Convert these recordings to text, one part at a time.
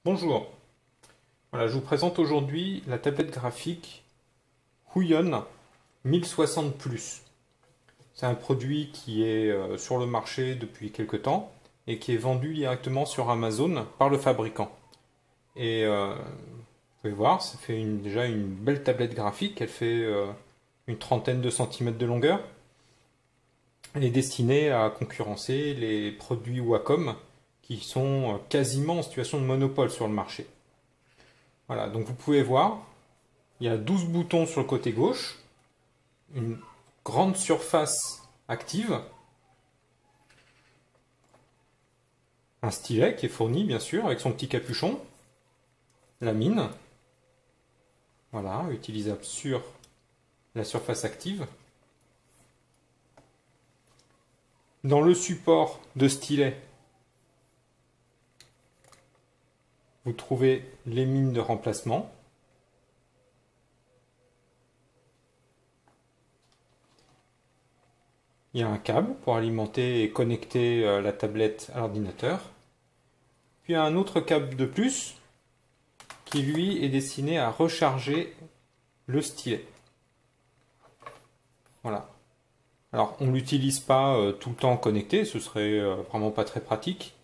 Bonjour, voilà, je vous présente aujourd'hui la tablette graphique Huion 1060 Plus. C'est un produit qui est sur le marché depuis quelque temps et qui est vendu directement sur Amazon par le fabricant. Et vous pouvez voir, ça fait déjà une belle tablette graphique, elle fait une trentaine de centimètres de longueur. Elle est destinée à concurrencer les produits Wacom qui sont quasiment en situation de monopole sur le marché. Voilà, donc vous pouvez voir, il y a 12 boutons sur le côté gauche, une grande surface active, un stylet qui est fourni bien sûr avec son petit capuchon, la mine, voilà, utilisable sur la surface active. Dans le support de stylet, vous trouvez les mines de remplacement. Il y a un câble pour alimenter et connecter la tablette à l'ordinateur. Puis il y a un autre câble de plus qui lui est destiné à recharger le stylet. Voilà. Alors, on ne l'utilise pas tout le temps connecté, ce serait vraiment pas très pratique.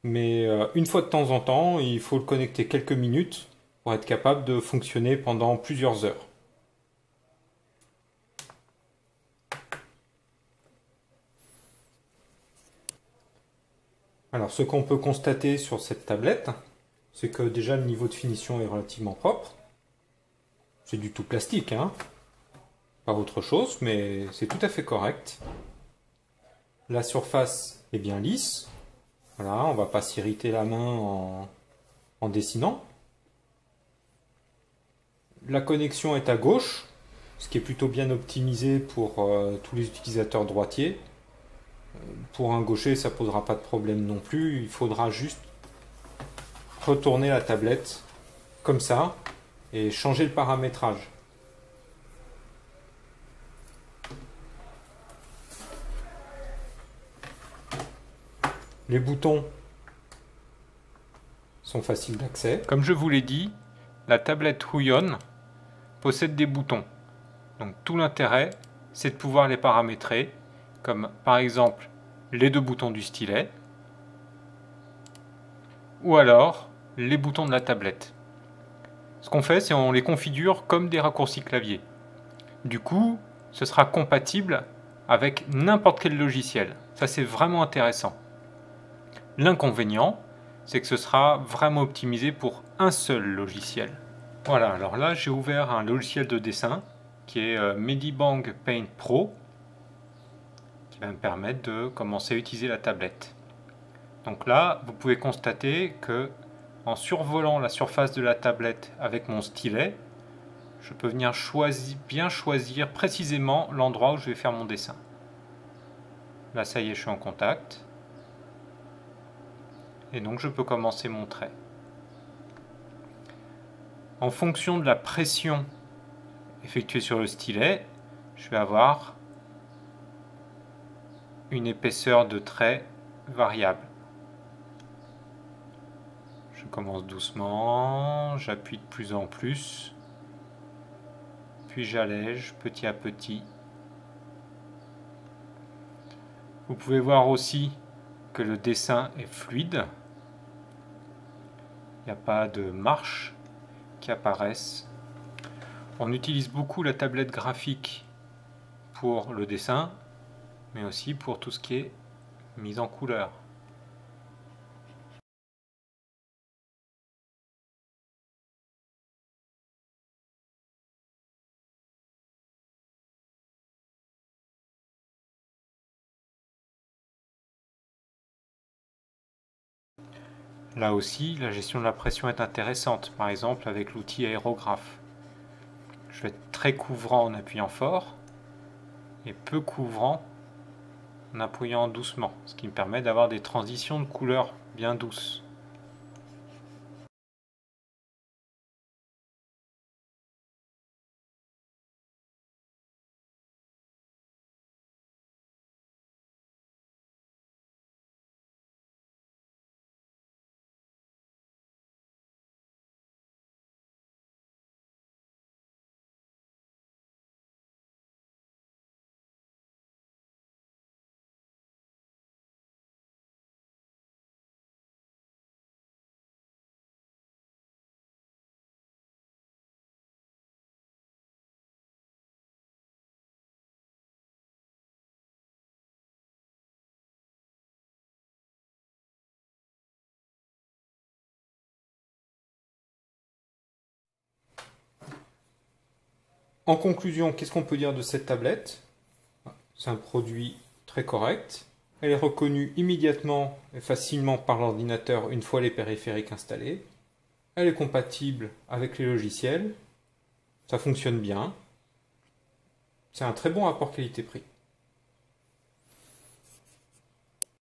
Mais une fois de temps en temps, il faut le connecter quelques minutes pour être capable de fonctionner pendant plusieurs heures. Alors, ce qu'on peut constater sur cette tablette, c'est que déjà le niveau de finition est relativement propre. C'est du tout plastique, hein, pas autre chose, mais c'est tout à fait correct. La surface est bien lisse. Voilà, on ne va pas s'irriter la main en dessinant. La connexion est à gauche, ce qui est plutôt bien optimisé pour tous les utilisateurs droitiers. Pour un gaucher, ça ne posera pas de problème non plus. Il faudra juste retourner la tablette comme ça et changer le paramétrage. Les boutons sont faciles d'accès. Comme je vous l'ai dit, la tablette Huion possède des boutons. Donc tout l'intérêt, c'est de pouvoir les paramétrer, comme par exemple les deux boutons du stylet, ou alors les boutons de la tablette. Ce qu'on fait, c'est on les configure comme des raccourcis clavier. Du coup, ce sera compatible avec n'importe quel logiciel. Ça, c'est vraiment intéressant. L'inconvénient, c'est que ce sera vraiment optimisé pour un seul logiciel. Voilà, alors là, j'ai ouvert un logiciel de dessin qui est Medibang Paint Pro, qui va me permettre de commencer à utiliser la tablette. Donc là, vous pouvez constater que en survolant la surface de la tablette avec mon stylet, je peux venir bien choisir précisément l'endroit où je vais faire mon dessin. Là, ça y est, je suis en contact. Et donc, je peux commencer mon trait. En fonction de la pression effectuée sur le stylet, je vais avoir une épaisseur de trait variable. Je commence doucement, j'appuie de plus en plus, puis j'allège petit à petit. Vous pouvez voir aussi que le dessin est fluide. Il n'y a pas de marches qui apparaissent. On utilise beaucoup la tablette graphique pour le dessin, mais aussi pour tout ce qui est mise en couleur. Là aussi, la gestion de la pression est intéressante, par exemple avec l'outil aérographe. Je vais être très couvrant en appuyant fort et peu couvrant en appuyant doucement, ce qui me permet d'avoir des transitions de couleurs bien douces. En conclusion, qu'est-ce qu'on peut dire de cette tablette? C'est un produit très correct. Elle est reconnue immédiatement et facilement par l'ordinateur une fois les périphériques installés. Elle est compatible avec les logiciels. Ça fonctionne bien. C'est un très bon rapport qualité-prix.